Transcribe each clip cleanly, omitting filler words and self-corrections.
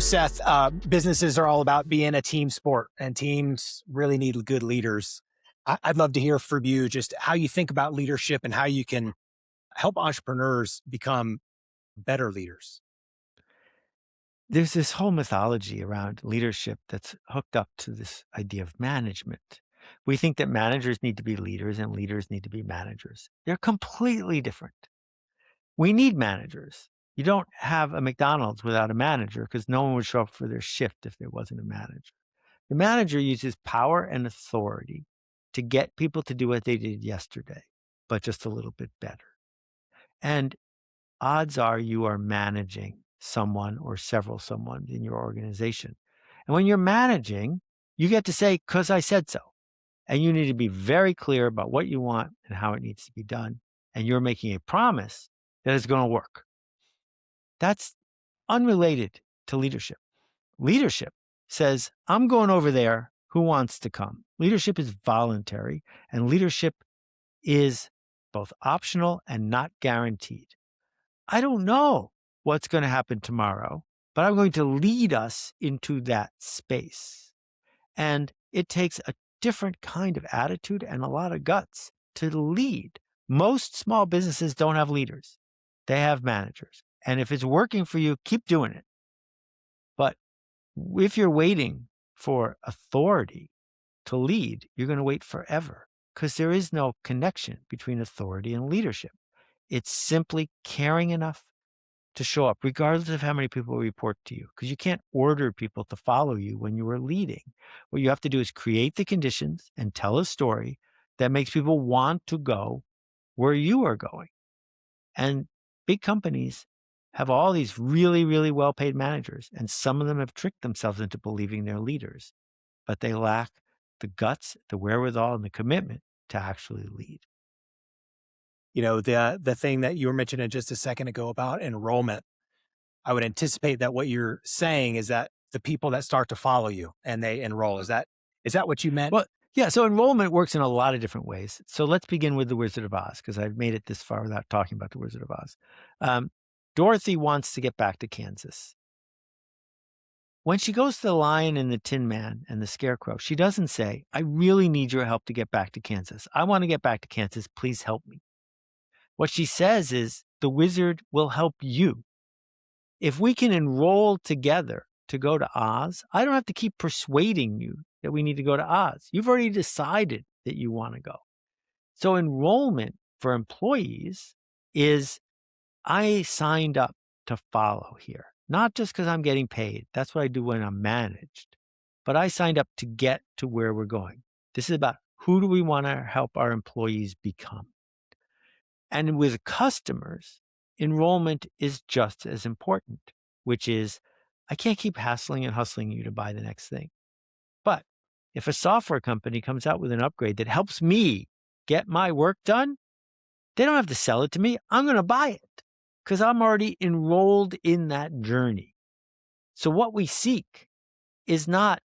Seth, businesses are all about being a team sport, and teams really need good leaders. I'd love to hear from you just how you think about leadership and how you can help entrepreneurs become better leaders. There's this whole mythology around leadership that's hooked up to this idea of management. We think that managers need to be leaders and leaders need to be managers. They're completely different. We need managers. You don't have a McDonald's without a manager because no one would show up for their shift if there wasn't a manager. The manager uses power and authority to get people to do what they did yesterday, but just a little bit better. And odds are you are managing someone or several someone in your organization. And when you're managing, you get to say, because I said so. And you need to be very clear about what you want and how it needs to be done. And you're making a promise that it's going to work. That's unrelated to leadership. Leadership says, I'm going over there. Who wants to come? Leadership is voluntary, and leadership is both optional and not guaranteed. I don't know what's going to happen tomorrow, but I'm going to lead us into that space. And it takes a different kind of attitude and a lot of guts to lead. Most small businesses don't have leaders. They have managers. And if it's working for you, keep doing it. But if you're waiting for authority to lead, you're going to wait forever because there is no connection between authority and leadership. It's simply caring enough to show up, regardless of how many people report to you, because you can't order people to follow you when you are leading. What you have to do is create the conditions and tell a story that makes people want to go where you are going. And big companies have all these really, really well-paid managers, and some of them have tricked themselves into believing they're leaders, but they lack the guts, the wherewithal, and the commitment to actually lead. The thing that you were mentioning just a second ago about enrollment, I would anticipate that what you're saying is that the people that start to follow you and they enroll, is that what you meant? Well, yeah, so enrollment works in a lot of different ways. So let's begin with The Wizard of Oz, because I've made it this far without talking about The Wizard of Oz. Um, Dorothy wants to get back to Kansas. When she goes to the Lion and the Tin Man and the Scarecrow, she doesn't say, I really need your help to get back to Kansas. I want to get back to Kansas. Please help me. What she says is, the wizard will help you. If we can enroll together to go to Oz, I don't have to keep persuading you that we need to go to Oz. You've already decided that you want to go. So enrollment for employees is, I signed up to follow here, not just because I'm getting paid. That's what I do when I'm managed. But I signed up to get to where we're going. This is about who do we want to help our employees become. And with customers, enrollment is just as important, which is, I can't keep hassling and hustling you to buy the next thing. But if a software company comes out with an upgrade that helps me get my work done, they don't have to sell it to me. I'm going to buy it because I'm already enrolled in that journey. So what we seek is not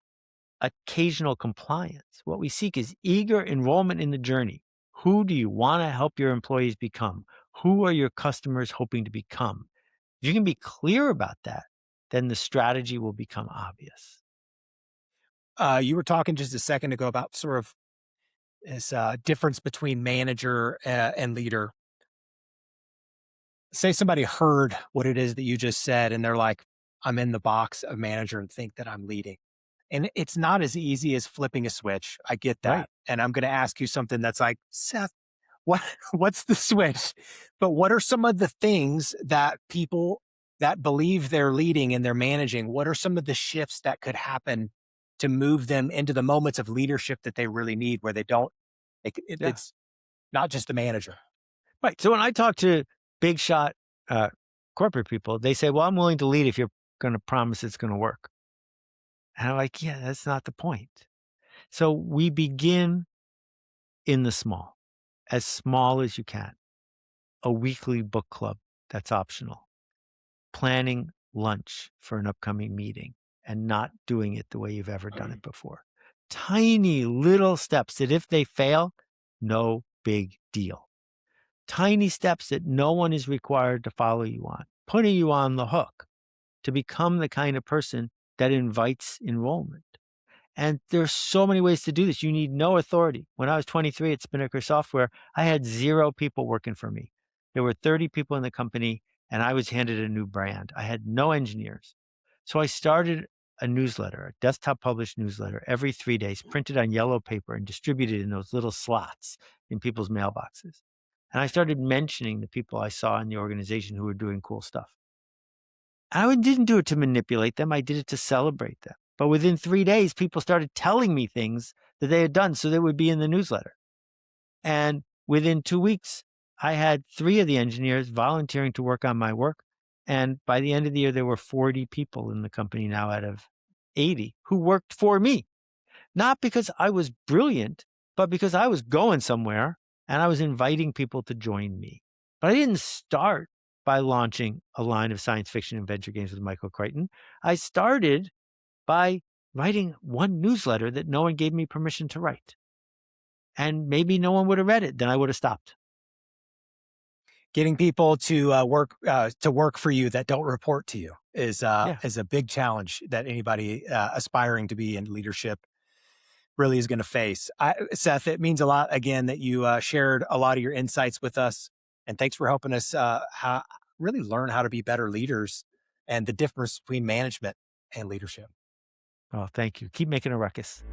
occasional compliance. What we seek is eager enrollment in the journey. Who do you want to help your employees become? Who are your customers hoping to become? If you can be clear about that, then the strategy will become obvious. You were talking just a second ago about sort of this difference between manager and leader. Say somebody heard what it is that you just said, and they're like, I'm in the box of manager and think that I'm leading. And it's not as easy as flipping a switch. I get Right. that. And I'm going to ask you something that's like, Seth, what, what's the switch? But what are some of the things that people that believe they're leading and they're managing, what are some of the shifts that could happen to move them into the moments of leadership that they really need where they don't, Yeah. it's not just the manager. Right. So when I talk to big shot corporate people, they say, well, I'm willing to lead if you're going to promise it's going to work. And I'm like, yeah, that's not the point. So we begin in the small, as small as you can. A weekly book club that's optional. Planning lunch for an upcoming meeting and not doing it the way you've ever done it before. Tiny little steps that if they fail, no big deal. Tiny steps that no one is required to follow you on, putting you on the hook to become the kind of person that invites enrollment. And there's so many ways to do this. You need no authority. When I was 23 at Spinnaker Software, I had 0 people working for me. There were 30 people in the company, and I was handed a new brand. I had no engineers. So I started a newsletter, a desktop published newsletter every 3 days, printed on yellow paper and distributed in those little slots in people's mailboxes. And I started mentioning the people I saw in the organization who were doing cool stuff. I didn't do it to manipulate them. I did it to celebrate them. But within 3 days, people started telling me things that they had done so they would be in the newsletter. And within 2 weeks, I had 3 of the engineers volunteering to work on my work. And by the end of the year, there were 40 people in the company now out of 80 who worked for me. Not because I was brilliant, but because I was going somewhere and I was inviting people to join me. But I didn't start by launching a line of science fiction and venture games with Michael Crichton. I started by writing one newsletter that no one gave me permission to write. And maybe no one would have read it, then I would have stopped. Getting people to work for you that don't report to you Yeah. is a big challenge that anybody aspiring to be in leadership really is going to face. Seth, it means a lot again that you shared a lot of your insights with us, and thanks for helping us really learn how to be better leaders and the difference between management and leadership. Oh, thank you. Keep making a ruckus.